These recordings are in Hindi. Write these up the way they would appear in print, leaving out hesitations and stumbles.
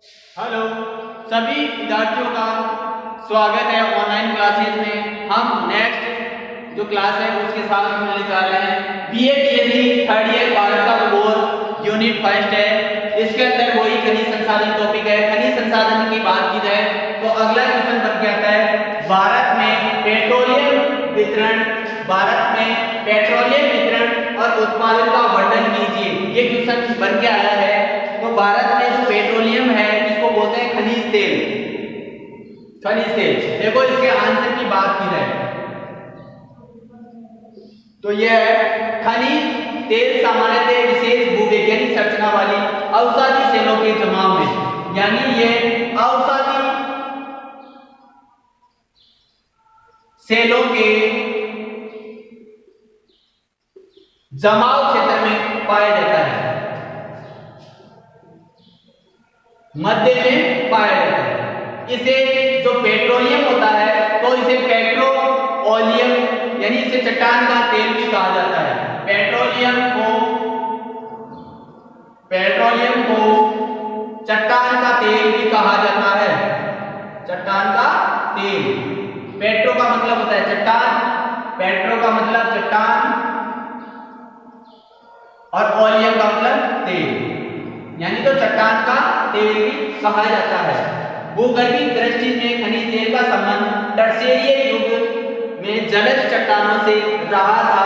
हेलो सभी विद्यार्थियों का स्वागत है ऑनलाइन क्लासेस में। हम नेक्स्ट जो क्लास है उसके साथ मिलने जा रहे हैं। BA BSc third year Bharat का भूगोल यूनिट फर्स्ट है। इसके अंदर वही खनिज संसाधन टॉपिक है। खनिज संसाधन की बात की जाए तो अगला क्वेश्चन बन के आता है भारत में पेट्रोलियम वितरण और उत्पादन का वर्णन कीजिए। ये क्वेश्चन बन के आया है। तो भारत में जो पेट्रोलियम है इसको बोलते हैं खनिज तेल। देखो इसके आंसर की बात की जाए तो यह है खनिज तेल सामान्यतः विशेष भूवैज्ञानिक संरचना वाली अवसादी सेलों के जमाव में, यानी ये अवसादी सेलों के जमाव क्षेत्र में पाया जाता है, मध्य में पाया जाता है। इसे जो पेट्रोलियम होता है तो इसे पेट्रोलियम यानी इसे चट्टान का तेल भी कहा जाता है। पेट्रोलियम को चट्टान का तेल भी कहा जाता है। चट्टान का तेल, पेट्रो का मतलब होता है चट्टान, पेट्रो का मतलब चट्टान और ओलियम का मतलब तेल, यानी तो चट्टान का तेल भी कहा जाता है। भूगर्भीय दृष्टि में खनिज तेल का संबंध टर्शियरी युग में जलज चट्टानों से रहा था,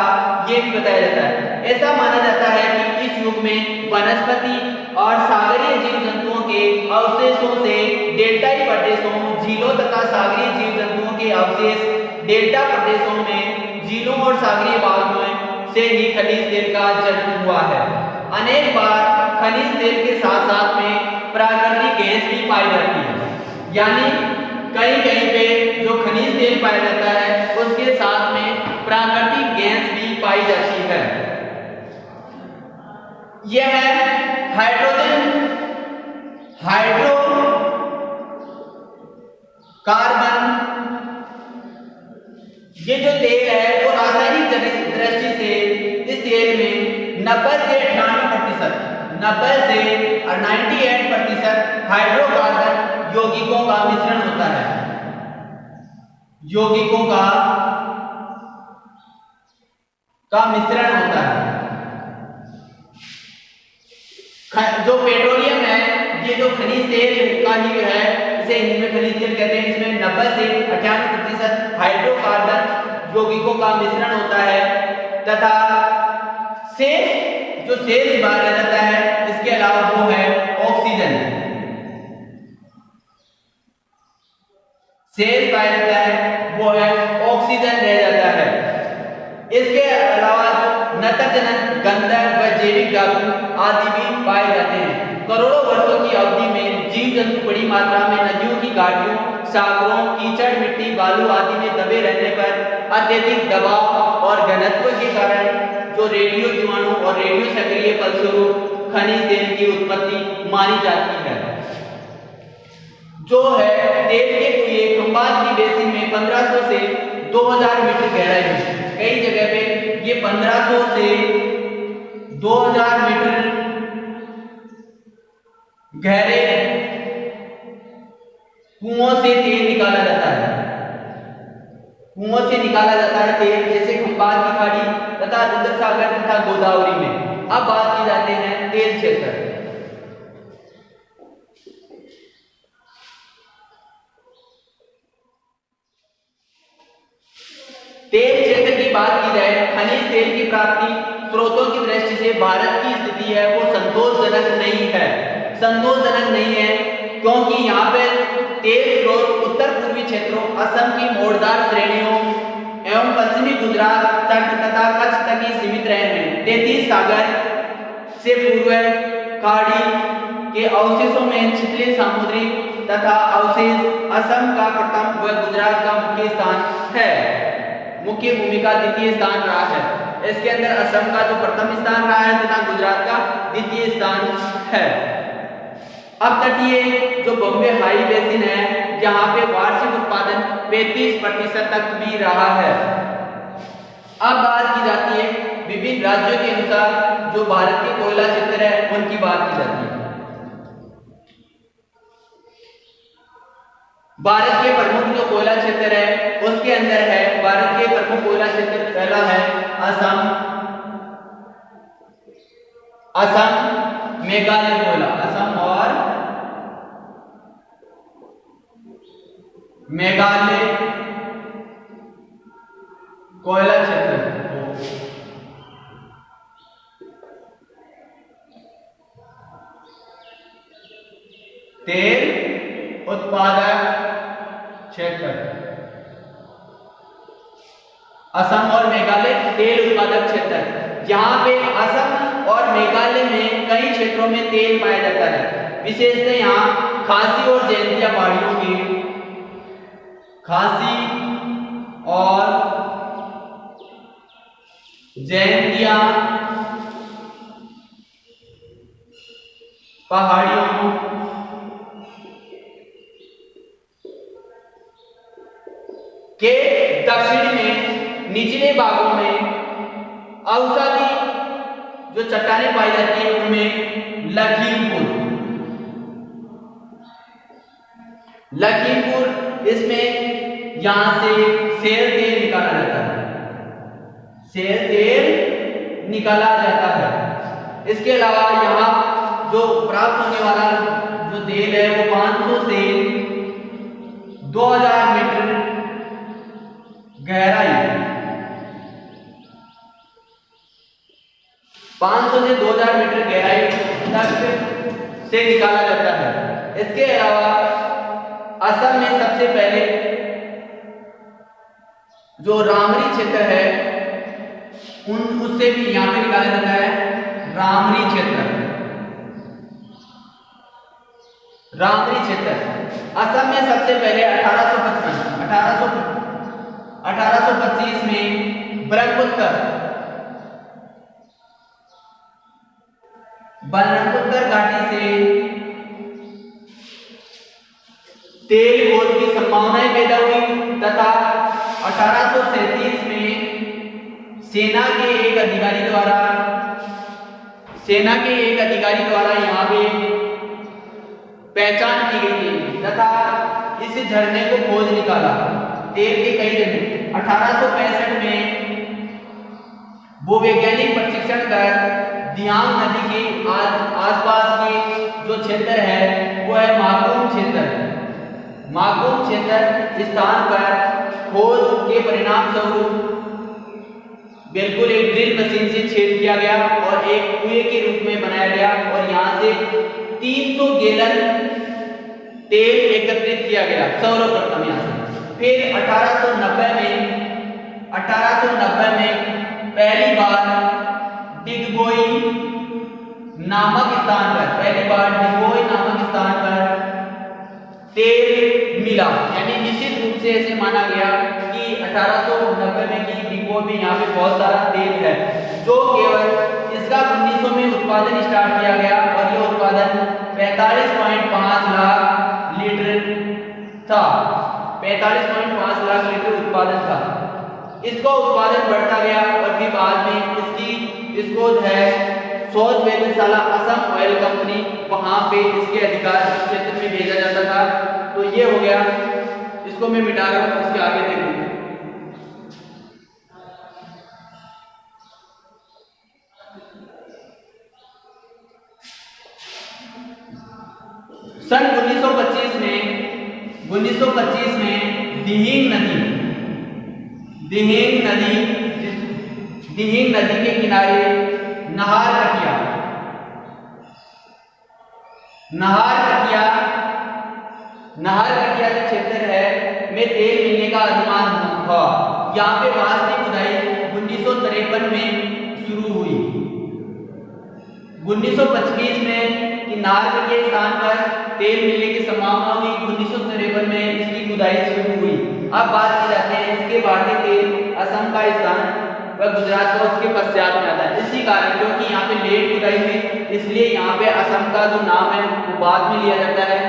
ये भी बताया जाता है। ऐसा माना जाता है कि इस युग में वनस्पति और सागरीय जीव जंतुओं के अवशेषों से डेल्टाई प्रदेशों, झीलों तथा सागरीय जीव जंतुओं के अवशेष डेल्टा प्रदेशों में झीलों और सागरीय भागों से ही खनिज तेल का जन्म हुआ है। अनेक बार खनिज तेल के साथ साथ में प्राकृतिक गैस भी पाई जाती है, यानी कहीं कहीं पे जो खनिज तेल पाया जाता है उसके साथ में प्राकृतिक गैस भी पाई जाती है। यह है हाइड्रोकार्बन। ये जो तेल है वो रासायनिक दृष्टि से इस तेल में 90 से 98% हाइड्रोकार्बन यौगिकों का मिश्रण होता है। यौगिकों का मिश्रण होता है। जो पेट्रोलियम है ये जो खनिज तेल का ही है, इसे हिंदी में खनिज तेल कहते हैं। इसमें 90 से 98% हाइड्रोकार्बन यौगिकों का मिश्रण होता है तथा शेष भाग रह जाता है, इसके अलावा वो है ऑक्सीजन। शेष पाया जाता है वो है ऑक्सीजन रह जाता है। इसके अलावा नत्रजन, गंधक व जैविक धातु आदि भी पाए जाते हैं। करोड़ों वर्षों की अवधि में जीव जंतु बड़ी मात्रा में नदियों की घाटियों, सागरों, कीचड़, मिट्टी, बालू आदि में दबे रहने पर अत्यधिक दबाव और घनत्व के कारण जो रेडियो जीवाणु और रेडियो सक्रिय फलस्वरूप खनिज तेल की उत्पत्ति मानी जाती है। जो है तेल के कुएं खंबात की बेसिन में 1500 से 2000 मीटर गहराई में, कई जगह पे ये 1500 से 2000 मीटर गहरे कुओं से तेल निकाला जाता है। कुओं से निकाला जाता है तेल, जैसे खंबात की खाड़ी तथा रुद्र सागर तथा गोदावरी में। अब बात की जाते हैं तेल क्षेत्र। तेल क्षेत्र की बात की जाए, खनिज तेल की प्राप्ति स्रोतों की दृष्टि से भारत की स्थिति है वो संतोषजनक नहीं है, क्योंकि यहाँ पे तेल स्रोत उत्तर पूर्वी क्षेत्रों, असम की मोड़दार श्रेणियों एवं पश्चिमी गुजरात तट तथा कच्छ तक ही सीमित रहे हैं। 33 सागर से पूर्व खाड़ी के अवशेषों में छिछले सामुद्रिक तथा अवशेष असम का प्रथम व गुजरात का मुख्य भूमिका द्वितीय स्थान रहा है। इसके अंदर असम का जो प्रथम स्थान रहा है तथा गुजरात का द्वितीय स्थान है। अब तटीय जो बॉम्बे हाई बेसिन है यहाँ पे वार्षिक उत्पादन 35% तक भी रहा है। अब बात की जाती है विभिन्न राज्यों के अनुसार जो भारत के कोयला क्षेत्र है उनकी बात की जाती है। भारत के प्रमुख जो कोयला क्षेत्र है उसके अंदर है, भारत के प्रमुख कोयला क्षेत्र पहला है असम, मेघालय कोयला, असम और मेघालय कोयला क्षेत्र। तेल उत्पादक क्षेत्र, असम और मेघालय तेल उत्पादक क्षेत्र। यहाँ पे असम और मेघालय में कई क्षेत्रों में तेल पाया जाता है। विशेषतः यहाँ खासी और जयंतिया पहाड़ियों की, खासी और जयंतिया पहाड़ियों के दक्षिण में निचले भागों में औषधि जो चट्टानें पाई जाती है उनमें लखीमपुर इसमें यहां से सेल तेल निकाला जाता है, सेल तेल निकाला जाता है। इसके अलावा यहाँ जो प्राप्त होने वाला जो तेल है वो 500 से 2000 मीटर गहराई, 500 से 2000 मीटर गहराई तक से निकाला जाता है। इसके अलावा असम में सबसे पहले जो रामरी क्षेत्र है उससे भी यहां पे निकाला जाता है, रामरी क्षेत्र, रामरी क्षेत्र। असम में सबसे पहले 1825 में ब्रह्मपुत्र घाटी से तेल खोज की संभावनाएं पैदा हुई तथा 1837 में सेना के एक अधिकारी द्वारा यहाँ पे पहचान की गई थी तथा इस झरने को खोज निकाला तेल के कई झरने। 1865 में भूवैज्ञानिक प्रशिक्षण कर दियांग नदी के आसपास के जो क्षेत्र है वो है माकुम क्षेत्र। माकुम क्षेत्र स्थान पर खोज के परिणाम स्वरूप बिल्कुल एक ड्रिल मशीन से छेद किया गया और एक कुएं के रूप में बनाया गया और यहाँ से 300 गैलन तेल एकत्रित किया गया सर्वप्रथम यहाँ से। फिर 1890 में पहली बार डिगबोई नामक स्थान पर तेल मिला, यानी निश्चित रूप से ऐसे माना गया कि 1890 में कि डिगबोई में यहाँ पे बहुत सारा तेल है, जो केवल इसका 1900 में उत्पादन स्टार्ट किया गया और ये उत्पादन 45.5 लाख लीटर था, 45.5 लाख लीटर उत्पादन था। इसका उत्पादन बढ़ता गया और फिर बाद में इसको जो है साउथ वेल्लसाला असम ऑयल कंपनी वहां पे इसके अधिकार क्षेत्र में भेजा जाता था। तो ये हो गया, इसको मैं मिटा रहा हूं, इसके आगे देखिए। सन 1925 में दिहिंग नदी के किनारे नाहर कटिया जो क्षेत्र है में तेल मिलने का अनुमान हुआ। यहाँ पे वास्तविक खुदाई 1953 में शुरू हुई। 1925 में कि नाहर के स्थान पर तेल मिलने की संभावना हुई, 1953 में इसकी खुदाई शुरू हुई। अब बात की जाती है इसके भारतीय तेल असम का स्थान वह गुजरात का उसके पश्चात में आता है। इसी कारण क्योंकि यहाँ पे लेट खुदाई हुई इसलिए यहाँ पे असम का जो नाम है वो बाद में लिया जाता है।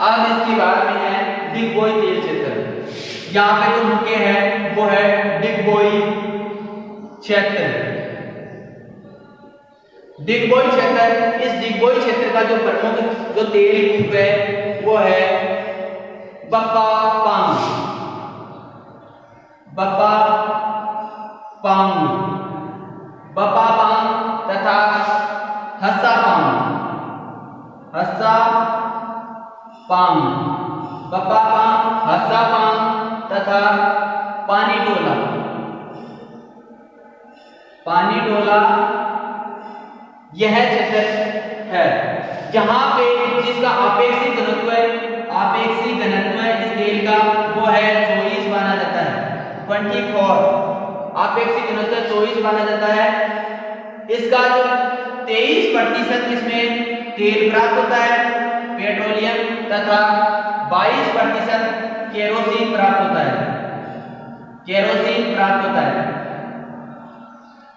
अब इसकी बात में है डिगबोई तेल क्षेत्र। यहाँ पे जो मुख्य है वो है डिगबोई क्षेत्र। डिगबोई क्षेत्र, इस डिगबोई क्षेत्र का जो प्रमुख जो तेल कूप है वो है बप्पा पांग, बप्पा पांग, बप्पा पांग तथा हस्सा पांग, हस्सा पांग, बप्पा पांग, हस्सा पांग तथा पानी डोला, पानी डोला यह क्षेत्र है जहां पे जिसका आपेक्षिक घनत्व है, आपेक्षिक घनत्व इस तेल का वो है 24 माना जाता है, 24 आपेक्षिक घनत्व 24 माना जाता है। इसका जो 23% इसमें तेल प्राप्त होता है पेट्रोलियम तथा 22% केरोसिन प्राप्त होता है, केरोसिन प्राप्त होता है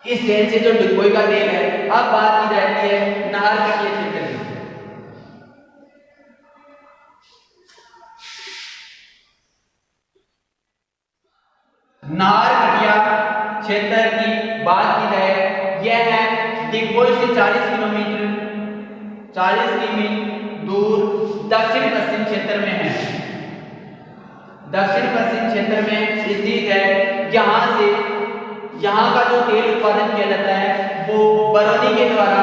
इस तेल से जो डिगबोई का तेल है। अब बात की जाती है नाहरकटिया क्षेत्र की। नाहरकटिया क्षेत्र की बात की जाए, यह है डिगबोई से 40 किलोमीटर 40 किमी दूर दक्षिण पश्चिम क्षेत्र में है, दक्षिण पश्चिम क्षेत्र में स्थित है। यहाँ का जो तेल उत्पादन किया जाता है वो बरौनी के द्वारा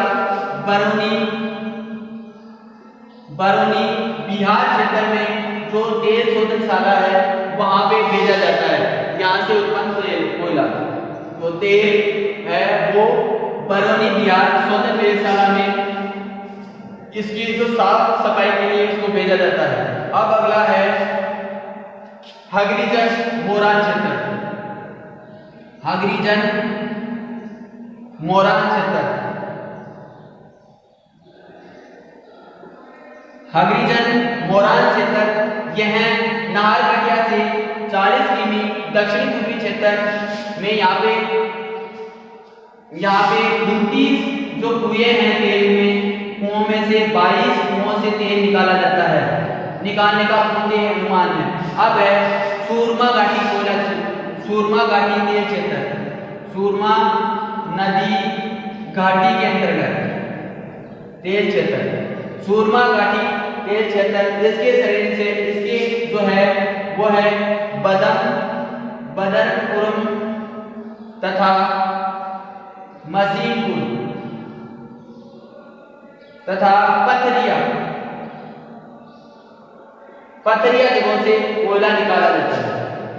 बरौनी बिहार क्षेत्र में जो तेल शोधनशाला है वहां पे भेजा जाता है। यहाँ से उत्पन्न कोयला जो तेल है वो बरौनी बिहार शोधन प्रयोगशाला में इसकी जो साफ सफाई के लिए इसको भेजा जाता है। अब अगला है हगरीजन मोरान क्षेत्र, हगरीजन मोरान क्षेत्र, हगरीजन मोरान क्षेत्र यह नाहरकटिया से 40 किमी दक्षिण पूर्वी क्षेत्र में यहाँ पे 29 जो कुएं हैं तेल में, कुओं में से 22 कुओं से तेल निकाला जाता है, निकालने का पूर्ण अनुमान है। अब है सूरमा घाटी कोयला, सूरमा घाटी तेल क्षेत्र, सूरमा नदी घाटी के अंतर्गत तेल क्षेत्र, सूरमा घाटी तेल क्षेत्र। इसके शरीर से इसके जो है वो है बदरपुरम तथा मसीनपुर तथा पथरिया जगहों से कोयला निकाला जाता है।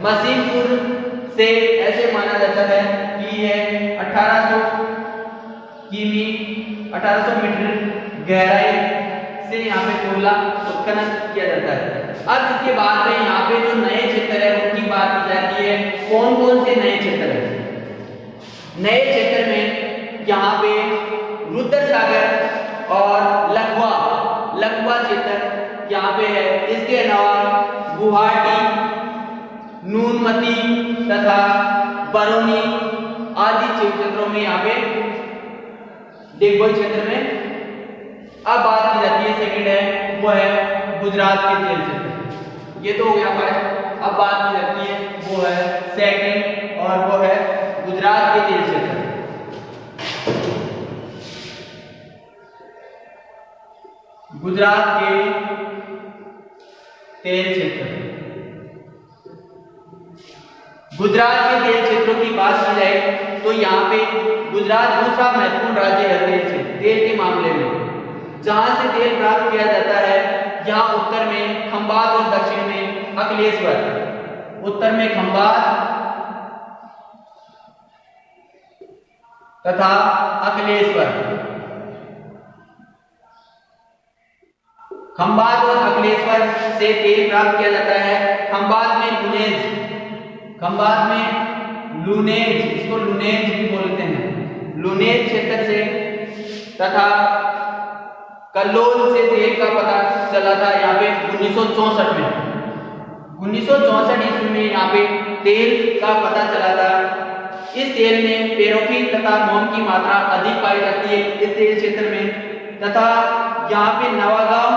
मसीनपुर से ऐसे माना जाता है कि यह 1800 मीटर गहराई से यहाँ पे कोयला उत्खनन किया जाता है। अब इसके बाद में यहाँ पे जो नए क्षेत्र है उनकी बात की जाती है। कौन कौन से नए क्षेत्र है? नए क्षेत्र में यहाँ पे रुद्रसागर और लखवा क्षेत्र यहाँ पे है। इसके अलावा गुवाहाटी, नूनमती तथा बरौनी आदि क्षेत्रों में यहाँ पे डिगबोई क्षेत्र में। अब बात की जाती है सेकंड है वो है गुजरात के तेल क्षेत्र। ये तो हो गया फर्स्ट। अब बात की जाती है वो है सेकंड और वो है गुजरात के तेल क्षेत्र। गुजरात के तेल क्षेत्र, गुजरात के तेल क्षेत्रों की बात की जाए तो यहाँ पे गुजरात दूसरा महत्वपूर्ण राज्य है तेल के मामले में। जहां से तेल प्राप्त किया जाता है यहाँ उत्तर में खंबात और दक्षिण में अकलेश्वर। उत्तर में खंबात तथा अकलेश्वर, खंबात और अकलेश्वर से तेल प्राप्त किया जाता है। खंबात में लुनेज, इसको लुनेज भी बोलते हैं, लुनेज क्षेत्र से तथा कल्लोल से तेल का पता चला था यहाँ पे 1964 में। 1964 ईस्वी में यहाँ पे तेल का पता चला था। इस तेल में पैराफिन तथा मोम की मात्रा अधिक पाई जाती है इस तेल क्षेत्र में। तथा यहाँ पे नवागांव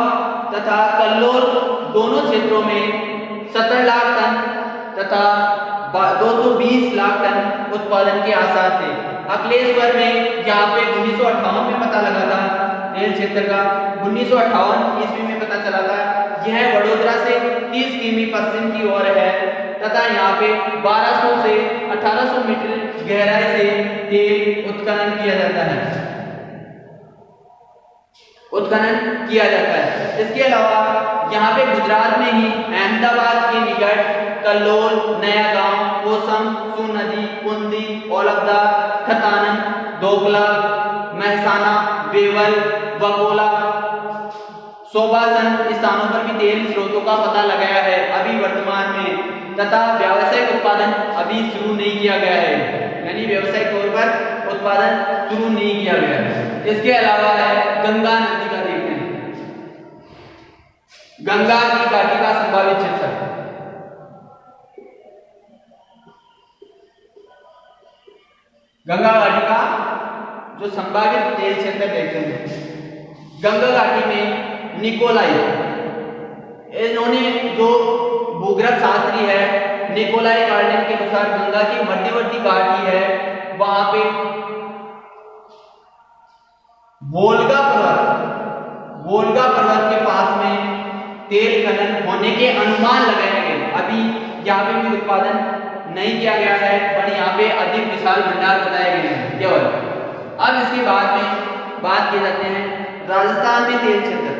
तथा कल्लोल दोनों क्षेत्रों में 70 लाख टन तथा 220 लाख टन उत्पादन के आसार थे। अकलेश्वर में यहाँ पे 1958 में पता लगा था तेल क्षेत्र का, 1958 ईस्वी में पता चला था। यह वडोदरा से 30 किमी पश्चिम की ओर है तथा यहाँ पे 1200 से 1800 मीटर गहराई से तेल उत्खनन किया जाता है, उत्खनन किया जाता है। इसके अलावा यहाँ पे गुजरात में ही अहमदाबाद के निकट कल्लोल, नया गांव, कोसम, सुनदी, कुंदी, ओलब्दा, खतानन, दोगला, महसाना, वेवल, वकोला, सोबासन स्थानों पर भी तेल स्रोतों का पता लगाया है अभी वर्तमान में, तथा व्यावसायिक उत्पादन अभी शुरू नहीं किया गया है, यानी व्यावसायिक तौर पर उत्पादन शुरू नहीं किया गया है। इसके अलावा है गंगा नदी का, देखते हैं गंगा की घाटी का संभावित क्षेत्र। गंगा घाटी का जो संभावित तेल क्षेत्र देखते हैं, गंगा घाटी में निकोलाई, इन्होंने जो भूगर्भ शास्त्री है निकोलाई गार्डन के अनुसार गंगा की मध्यवर्ती घाटी है, वहां पे वोल्गा पर्वत के पास में तेल खनन होने के अनुमान लगाए गए। अभी यहाँ पे भी उत्पादन नहीं किया गया है, पर यहाँ पे अधिक विशाल भंडार बताए गए हैं केवल। अब इसके बाद में बात की जाते हैं राजस्थान में तेल क्षेत्र।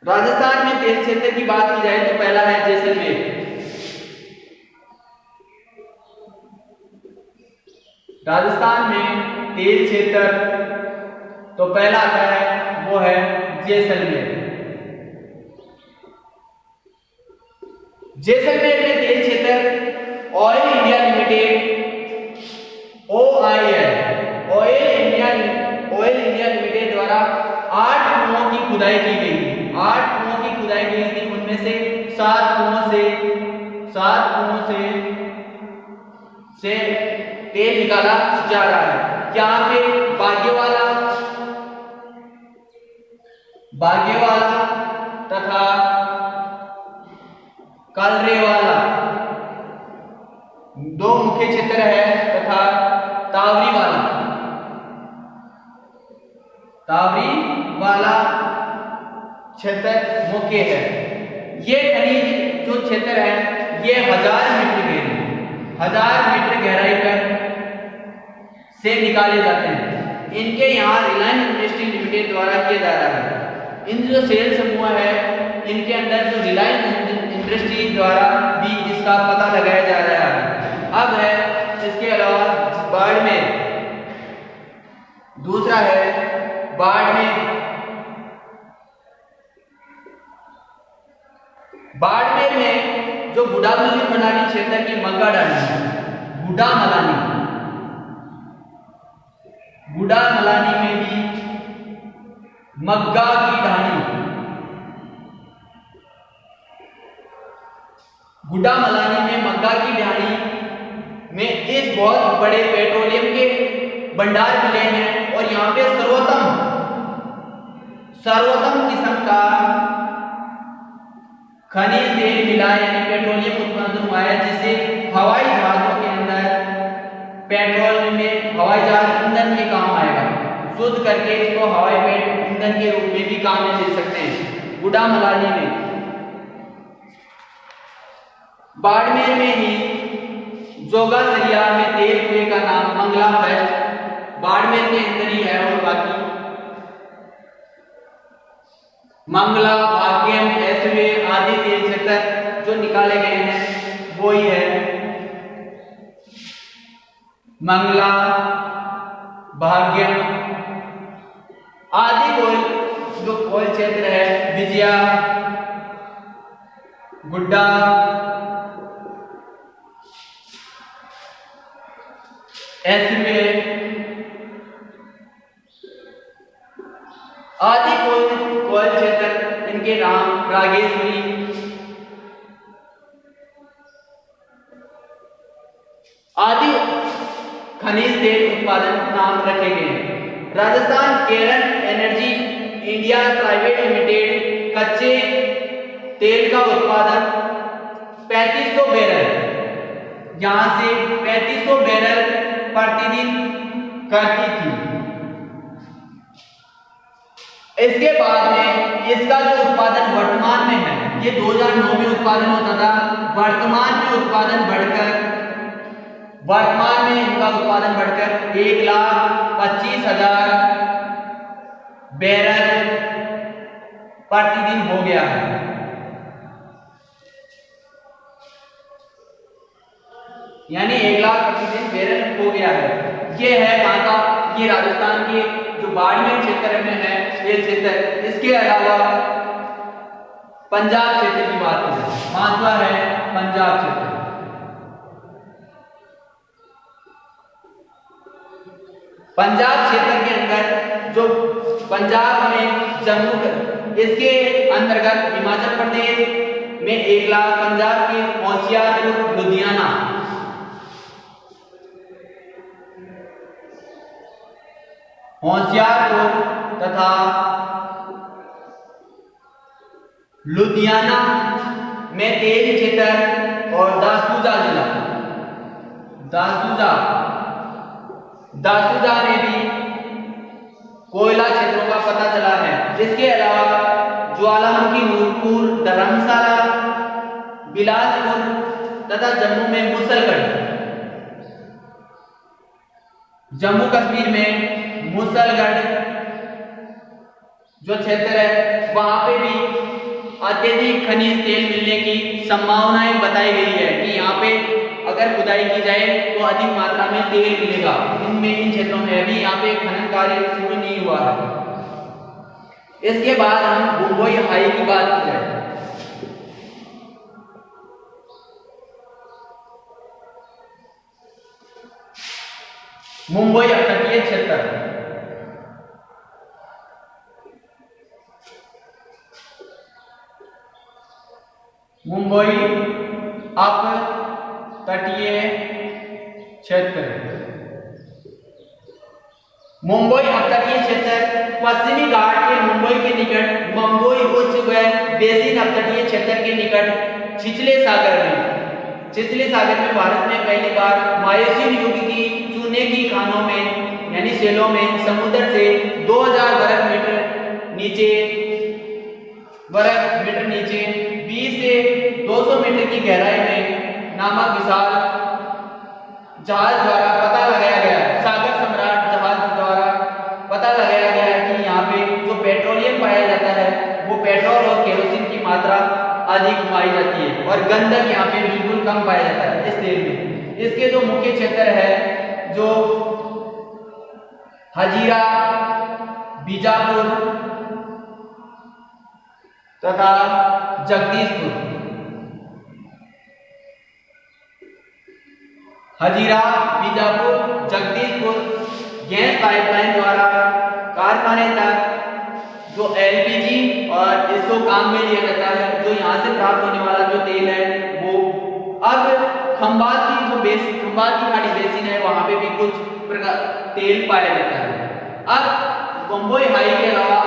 राजस्थान में तेल क्षेत्र की बात की जाए तो पहला है जैसलमेर। राजस्थान में तेल क्षेत्र तो पहला आता है वो है जैसलमेर। जैसलमेर में तेल क्षेत्र oil India limited oil India limited द्वारा 8 कुओं की खुदाई की गई थी। 8 कुओं की खुदाई की गई थी, उनमें से 7 कुओं से तेल निकाला जा रहा है। यहाँ पे बागेवाला तथा कलरेवाला दो मुख्य क्षेत्र है तथा तावरीवाला क्षेत्र मुख्य है। ये खनिज जो क्षेत्र है ये 1000 मीटर गहराई पर से निकाले जाते हैं। इनके यहाँ रिलायंस इंडस्ट्री लिमिटेड द्वारा किया जा रहा है। इन जो सेल समूह है इनके अंदर जो रिलायंस इंडस्ट्री द्वारा भी इसका पता लगाया जा रहा है। अब है इसके अलावा बाड़मेर, दूसरा है बाड़मेर में जो गुडामली मनाली क्षेत्र की गुडामलानी में भी मग्गा की ढाणी, गुडामलानी में मग्गा की ढाणी में इस बहुत बड़े पेट्रोलियम के भंडार मिले हैं और यहाँ पे सर्वोत्तम किस्म का खनिज तेल मिला, यानी पेट्रोलियम उत्पादन हुआ है, जिसे हवाई जहाजों के अंदर पेट्रोल में हवाई जहाज ईंधन में काम आएगा। शुद्ध करके इसको हवाई ईंधन के रूप में भी काम में ले सकते हैं। गुडामलानी में बाड़मेर में ही जोगासरिया में तेल कुएं का नाम मंगला वेस्ट बाड़मेर के अंदर ही है, और बाकी मंगला, भाग्यम, ऐसवे आदि तेल क्षेत्र जो निकाले गए हैं वो ही है मंगला, भाग्यम आदि जो ऑयल क्षेत्र है, विजया, गुड्डा, ऐसवे आदि कोयल क्षेत्र, इनके नाम रागेश्वरी आदि खनिज तेल उत्पादन नाम रखे गए हैं। Rajasthan Kerala energy India private limited कच्चे तेल का उत्पादन 3500 बैरल, यहां से 3500 बैरल प्रतिदिन करती थी। इसके बाद में इसका जो उत्पादन वर्तमान में है ये 2009 में उत्पादन होता था। वर्तमान में इनका उत्पादन बढ़कर 1,25,000 बैरल प्रतिदिन हो गया है। यानी 1,00,000 प्रतिदिन बैरल हो गया है। ये है कहाँ का? ये राजस्थान के जो बाड़मेर क्षेत्र में है ये क्षेत्र। इसके अलावा पंजाब क्षेत्र की बात करें, पांचवा है पंजाब क्षेत्र। पंजाब क्षेत्र के अंदर जो पंजाब में जम्मू, इसके अंतर्गत हिमाचल प्रदेश में 1,00,000, पंजाब के होशियारपुर, लुधियाना, होशियारपुर तथा लुधियाना में तेल क्षेत्र और दासूजा जिला, दासूजा में भी कोयला क्षेत्रों का पता चला है। इसके अलावा ज्वालामुखी, नूरपुर, धर्मशाला, बिलासपुर तथा जम्मू में मुसलगढ़, जम्मू कश्मीर में मुसलगढ़ जो क्षेत्र है वहां पे भी अत्यधिक खनिज तेल मिलने की संभावनाएं बताई गई है कि यहाँ पे अगर खुदाई की जाए तो अधिक मात्रा में तेल मिलेगा। इन क्षेत्रों में अभी यहाँ पे खनन कार्य शुरू नहीं हुआ है। इसके बाद हम मुंबई हाई की बात की जाए, मुंबई तटीय क्षेत्र, मुंबई अप तटीय क्षेत्र, मुंबई अपतटीय क्षेत्र पश्चिमी घाट के मुंबई के निकट, मुंबई उच्च व बेसिन अपतटीय क्षेत्र के निकट छिछले सागर में भारत में पहली बार मायोसीन युग की चूने की खानों में यानी सेलों में समुद्र से 2000 वर्ग मीटर नीचे 20 से 200 मीटर की गहराई में नामक विशाल जहाज द्वारा पता लगाया गया, सागर सम्राट जहाज द्वारा पता लगाया गया कि यहाँ पे जो पेट्रोलियम पाया जाता है वो पेट्रोल और केरोसिन की मात्रा अधिक पाई जाती है और गंधक यहाँ पे बिल्कुल कम पाया जाता है इस तेल में। इसके जो मुख्य क्षेत्र है जो हजीरा, बीजापुर तथा जगदीशपुर, हजीरा, बीजापुर, जगदीशपुर गैस पाइपलाइन द्वारा कारखाने तक जो एलपीजी और इसको काम में लिया जाता है। जो यहाँ से प्राप्त होने वाला जो तेल है वो अब खंबात की खाड़ी बेसिन है वहां पे भी कुछ प्रकार तेल पाया जाता है। अब बम्बई हाई के अलावा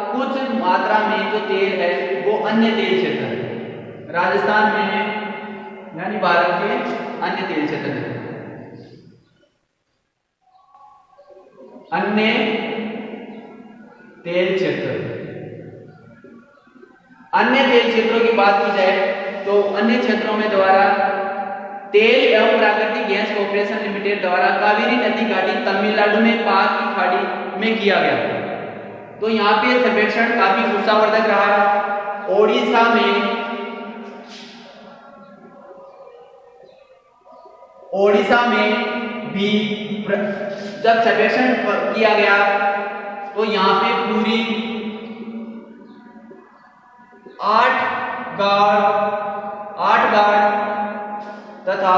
कुछ मात्रा में जो तेल है वो अन्य तेल क्षेत्र है राजस्थान में यानी भारत के अन्य तेल क्षेत्र है। अन्य तेल क्षेत्रों की बात की जाए तो अन्य क्षेत्रों में द्वारा तेल एवं प्राकृतिक गैस कॉर्पोरेशन लिमिटेड द्वारा कावेरी नदी घाटी तमिलनाडु में पाक की खाड़ी में किया गया। तो यहाँ पे सर्वेक्षण काफी उत्साहवर्धक रहा। ओडिशा में भी जब सर्वेक्षण किया गया तो यहाँ पे पूरी 8 गाड़ तथा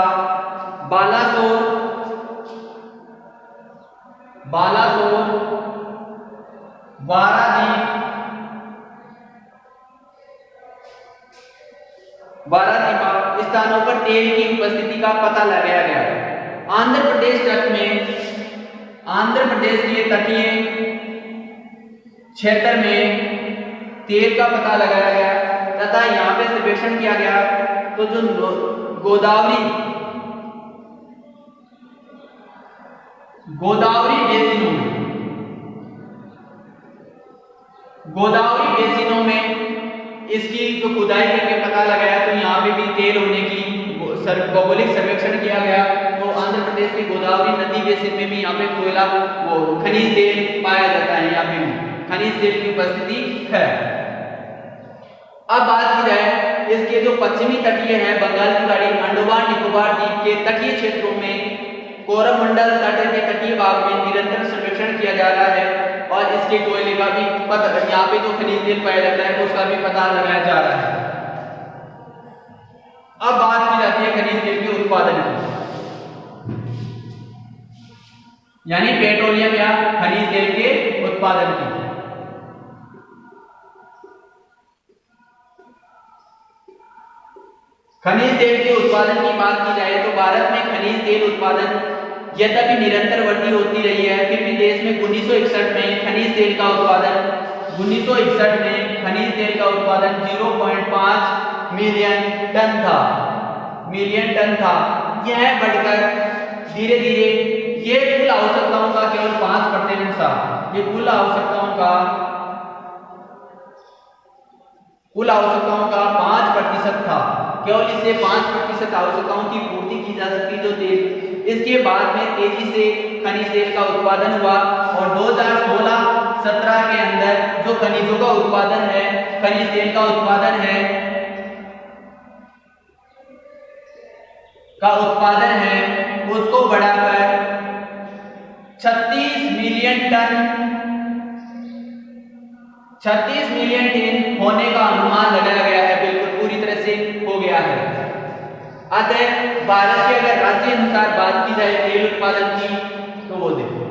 बालासोर, बारादीप स्थानों पर तेल की उपस्थिति का पता लगाया गया। आंध्र प्रदेश के तटीय क्षेत्र में तेल का पता लगाया गया तथा यहाँ पे सर्वेक्षण किया गया तो जो गोदावरी बेसिनों में इसकी तो खुदाई करके पता लगाया तो यहाँ पे भी तेल होने की भौगोलिक सर्वेक्षण किया गया। तो आंध्र प्रदेश की गोदावरी नदी बेसिन में भी यहाँ पे कोयला वो खनिज तेल पाया जाता है, यहाँ पे भी खनिज तेल की उपस्थिति है। अब बात की जाए इसके जो पश्चिमी तटीय है बंगाल की खाड़ी, अंडमान निकोबार द्वीप के तटीय क्षेत्रों में कोरमंडल तट के तटीय भाग में निरंतर सर्वेक्षण किया जा रहा है और इसके कोयले का भी यहाँ पे जो खनिज तेल पाया जाता है उसका भी पता लगाया जा रहा है। अब बात की जाती है खनिज तेल के उत्पादन की, यानी पेट्रोलियम या खनिज तेल के उत्पादन की। खनिज तेल के उत्पादन की बात की जाए तो भारत में खनिज तेल उत्पादन यद्यपि निरंतर वृद्धि होती रही है, फिर भी देश में 1961 में खनिज तेल का उत्पादन 0.5 मिलियन टन था। यह बढ़कर धीरे धीरे ये कुल आवश्यकताओं का केवल 5% था। ये कुल आवश्यकताओं का 5% था। केवल इससे 5% आवश्यकताओं की पूर्ति की जा सकती जो तेल। इसके बाद में तेजी से खनिज तेल का उत्पादन हुआ और 2016-17 के अंदर जो खनिजों का उत्पादन है, खनिज तेल का उत्पादन है उसको बढ़ाकर 36 मिलियन टन होने का अनुमान लगाया गया है। बिल्कुल पूरी तरह से हो गया है। अतः भारत के अगर राज्य अनुसार बात की जाए तेल उत्पादन की तो वो देखो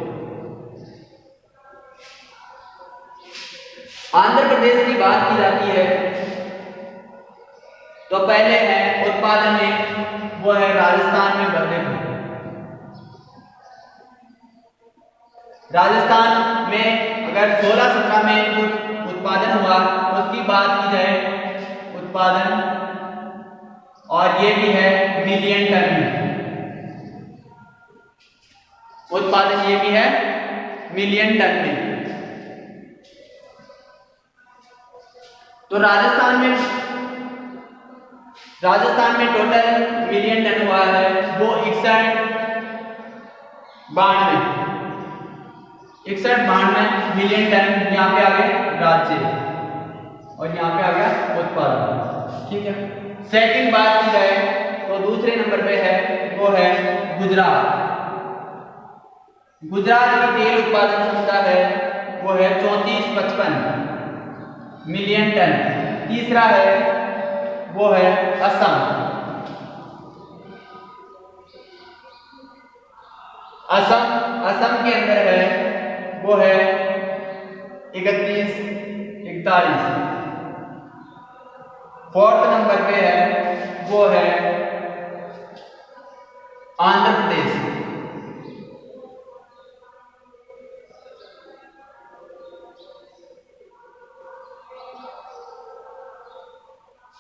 आंध्र प्रदेश की बात की जाती है तो पहले है उत्पादन में वो है राजस्थान में बदले। राजस्थान में अगर 16-17 में उत्पादन हुआ उसकी बात की जाए उत्पादन, और ये भी है मिलियन टन में उत्पादन, ये भी है मिलियन टन में। तो राजस्थान में टोटल मिलियन टन हुआ है वो 61-92 मिलियन टन। यहाँ पे आ गए राज्य और यहाँ पे आ गया उत्पादन। ठीक है। सेकंड बात की जाए तो दूसरे नंबर पे है वो है गुजरात। गुजरात की तेल उत्पादन क्षमता है वो है 34-55 मिलियन टन। तीसरा है वो है असम। असम के अंदर है वो है 31-41। फोर्थ नंबर पे है वो है आंध्र प्रदेश।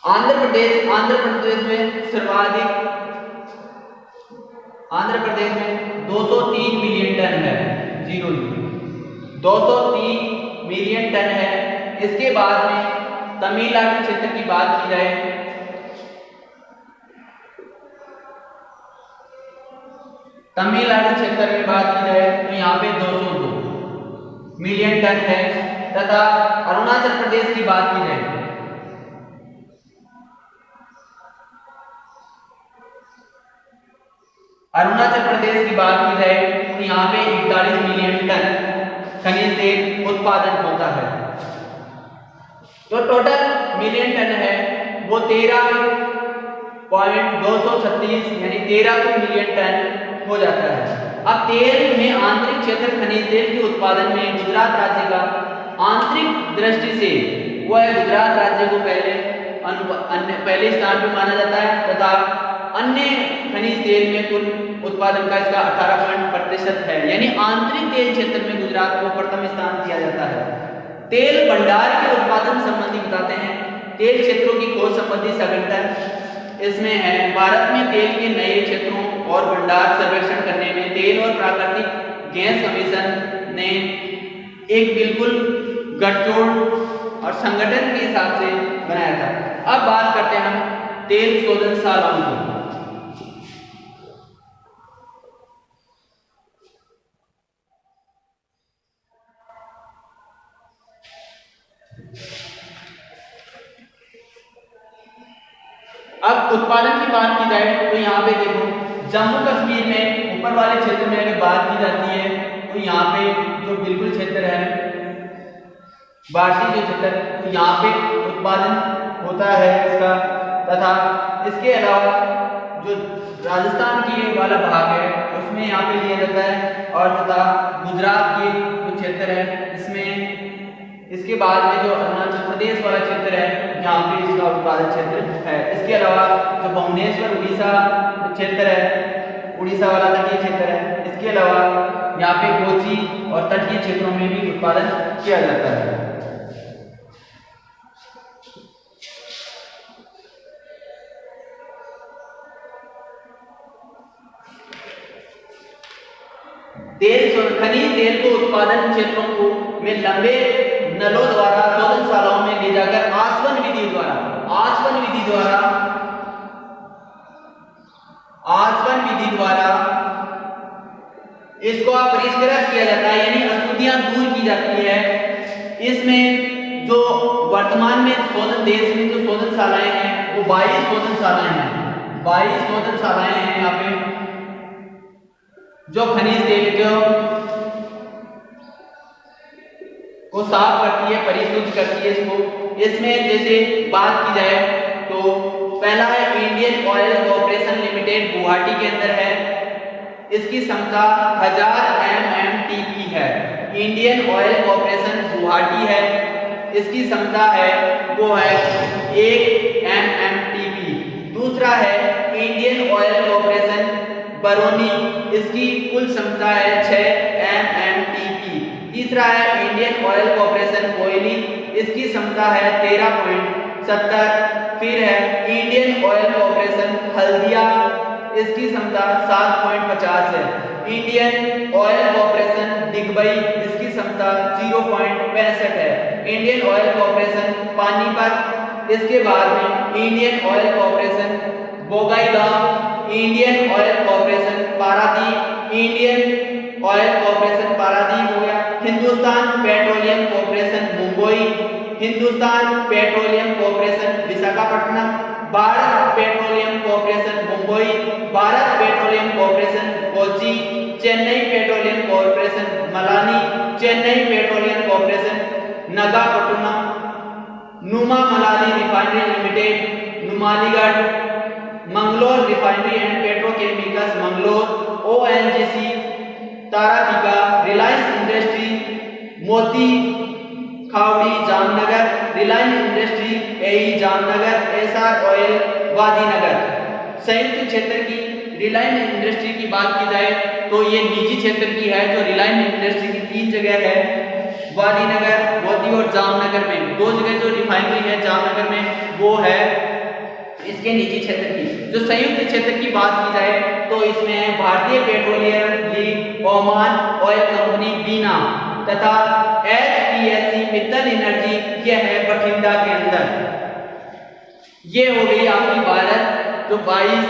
आंध्र प्रदेश में सर्वाधिक, आंध्र प्रदेश में 203 मिलियन टन है। 203 मिलियन टन है। इसके बाद में तमिलनाडु क्षेत्र की बात की जाए तमिलनाडु क्षेत्र में बात की जाए तो यहाँ पे 202 मिलियन टन है। तथा अरुणाचल प्रदेश की बात की जाए तो यहाँ पे 41 मिलियन टन खनिज तेल उत्पादन होता है। तो टोटल मिलियन टन है वो 13.236 यानी 1300 मिलियन टन हो जाता है। अब तेल में आंतरिक क्षेत्र खनिज तेल के उत्पादन में गुजरात राज्य का आंतरिक दृष्टि से वो है, गुजरात राज्य को पहले स्थान पर माना जाता है तथा अन्य खनिज तेल में कुल उत्पादन का इसका 18% है। यानी आंतरिक तेल क्षेत्र में गुजरात को प्रथम स्थान दिया जाता है। तेल भंडार के उत्पादन संबंधी बताते हैं। तेल क्षेत्रों की खोज संबंधी संगठन इसमें है। भारत में तेल के नए क्षेत्रों और भंडार सर्वेक्षण करने में तेल और प्राकृतिक गैस कमीशन ने एक बिल्कुल गठजोड़ और संगठन के हिसाब से बनाया था। अब बात करते हैं हम तेल शोधनशालाओं की। अब उत्पादन की बात की जाए तो यहाँ पे देखो जम्मू कश्मीर में ऊपर वाले क्षेत्र में अगर बात की जाती है तो यहाँ पे जो बिल्कुल क्षेत्र है भारतीय जो क्षेत्र, तो यहाँ पे उत्पादन होता है इसका, तथा इसके अलावा जो राजस्थान की वाला भाग है उसमें यहाँ पे लिया जाता है, और तथा गुजरात के जो क्षेत्र है इसमें, इसके बाद में जो अरुणाचल प्रदेश वाला क्षेत्र है यहाँ पे इसका उत्पादन क्षेत्र है। इसके अलावा जो भुवनेश्वर उड़ीसा क्षेत्र है, उड़ीसा वाला तटीय क्षेत्र है, इसके अलावा यहाँ पे कोची और तटीय क्षेत्रों में भी उत्पादन किया जाता है। खनिज तेल को उत्पादन क्षेत्रों को में लंबे नलों द्वारा शोधनशालाओं में ले जाकर आसवन विधि द्वारा इसको परिष्कृत किया जाता है, यानी अशुद्धियां दूर की जाती है। इसमें जो वर्तमान में शोधन देश में जो शोधनशालाएं हैं वो 22 शोधनशालाएं हैं यहाँ पे, जो खनिज तेल को साफ करती है, परिशुद्ध करती है इसको। इसमें जैसे बात की जाए तो पहला है Indian oil corporation limited, Guwahati के अंदर है। इसकी क्षमता 1000 MMTP है। इंडियन ऑयल कॉर्पोरेशन गुवाहाटी है, इसकी क्षमता है वो है 1 MMTP। दूसरा है इंडियन ऑयल कॉर्पोरेशन बरौनी, इसकी कुल क्षमता है 6 MMTP। तीसरा है इंडियन ऑयल कॉर्पोरेशन कोयली, इसकी क्षमता है 13.70। फिर है इंडियन ऑयल कॉर्पोरेशन हल्दिया, इसकी क्षमता 7.50 है। इंडियन ऑयल कॉर्पोरेशन दिग्बई, इसकी क्षमता 0.65 है। इंडियन ऑयल कॉर्पोरेशन पानीपत, इसके बाद में Indian oil corporation Bongaigaon, Indian oil corporation Paradip, Indian oil corporation Paradip हो गया। Hindustan petroleum corporation Mumbai, Hindustan petroleum corporation Visakhapatnam, Bharat petroleum corporation Mumbai, Bharat petroleum corporation Kochi, Chennai petroleum corporation Manali, Chennai petroleum corporation Nagapattinam, Numaligarh refinery limited Numaligarh, Mangalore refinery and petrochemicals Mangalore, ONGC Tatipaka, Reliance industry Moti Khavdi Jamnagar, Reliance industry AE Jamnagar, SR oil Vadinagar. संयुक्त क्षेत्र की रिलायंस इंडस्ट्री की बात की जाए तो ये निजी क्षेत्र की है, जो रिलायंस इंडस्ट्री की 3 जगह है, वादीनगर, मोती और जामनगर में। 2 जगह जो रिफाइनरी है जामनगर में वो है इसके निजी क्षेत्र की। जो संयुक्त क्षेत्र की बात की जाए तो इसमें भारतीय petroleum league, Oman oil company Bina तथा HPSC मित्तल एनर्जी, यह है बठिंडा के अंदर। ये हो गई आपकी भारत जो 22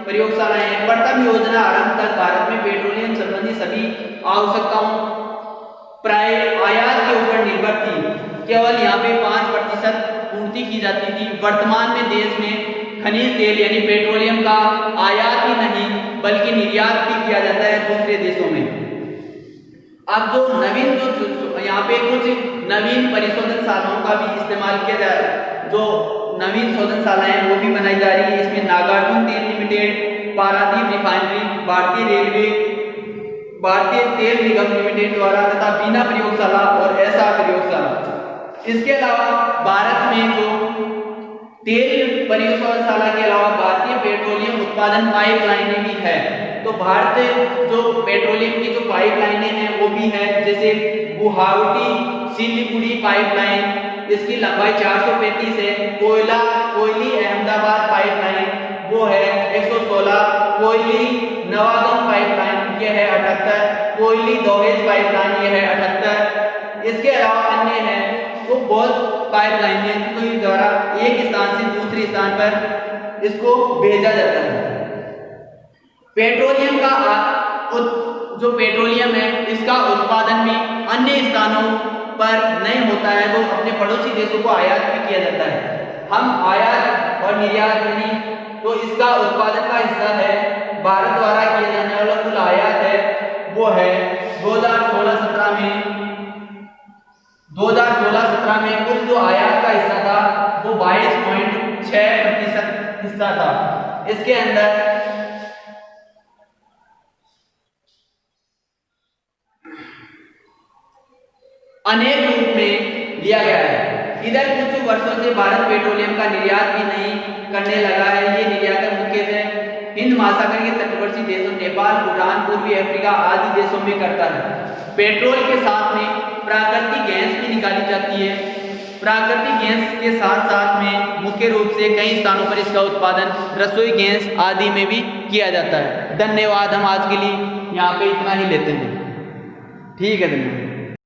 प्रयोगशालाएं हैं। प्रथम योजना आरंभ तक भारत में पेट्रोलियम संबंधी सभी आवश्यकताओं प्राय आयात के ऊपर निर्भर थी। केवल यहाँ पे 5% पूर्ति की जाती थी। वर्तमान में देश में खनिज तेल यानी पेट्रोलियम का आयात ही नहीं बल्कि निर्यात भी किया जाता है दूसरे देशों में। अब जो नवीन जो यहाँ पे कुछ नवीन परिशोधनशालाओं का भी इस्तेमाल किया जा रहा है, जो नवीन शोधनशालाएं हैं वो भी बनाई जा रही है। इसमें नागार्जुन तेल लिमिटेड, पारादीप रिफाइनरी, भारतीय रेलवे, भारतीय तेल निगम लिमिटेड द्वारा तथा बीना प्रयोगशाला और SR प्रयोगशाला। इसके अलावा भारत में जो तेल प्रयोगशाला के अलावा भारतीय पेट्रोलियम उत्पादन पाइपलाइनें भी है। तो भारतीय जो पेट्रोलियम की जो पाइपलाइनें हैं वो भी है, जैसे गुवाहाटी सिलीगुड़ी पाइपलाइन, इसकी लंबाई 435 है। कोयली अहमदाबाद पाइपलाइन वो है 116। कोयली नवागांव पाइपलाइन ये है 78। कोयली दहेज पाइपलाइन ये है 78। इसके अलावा अन्य है तो बहुत पाइपलाइन के द्वारा एक स्थान से दूसरे स्थान पर इसको भेजा जाता है। पेट्रोलियम का जो पेट्रोलियम है इसका उत्पादन भी अन्य स्थानों पर नहीं होता है, वो अपने पड़ोसी देशों को आयात भी किया जाता है। हम आयात और निर्यात यानी तो इसका उत्पादन का हिस्सा है भारत द्वारा किया जाने वाला कुल आयात है वो है 2016-17 में कुल जो आयात का हिस्सा था वो 22.6% हिस्सा था। इसके अंदर अनेक रूप में लिया गया है। इधर कुछ वर्षों से भारत पेट्रोलियम का निर्यात भी नहीं करने लगा है। ये निर्यात मुख्य से हिंद महासागर के तटवर्ती देशों नेपाल, भूटान, पूर्वी अफ्रीका आदि देशों में करता है। पेट्रोल के साथ में प्राकृतिक गैस भी निकाली जाती है। प्राकृतिक गैस के साथ साथ में मुख्य रूप से कई स्थानों पर इसका उत्पादन रसोई गैस आदि में भी किया जाता है। धन्यवाद। हम आज के लिए यहाँ पे इतना ही लेते हैं। ठीक है, धन्यवाद।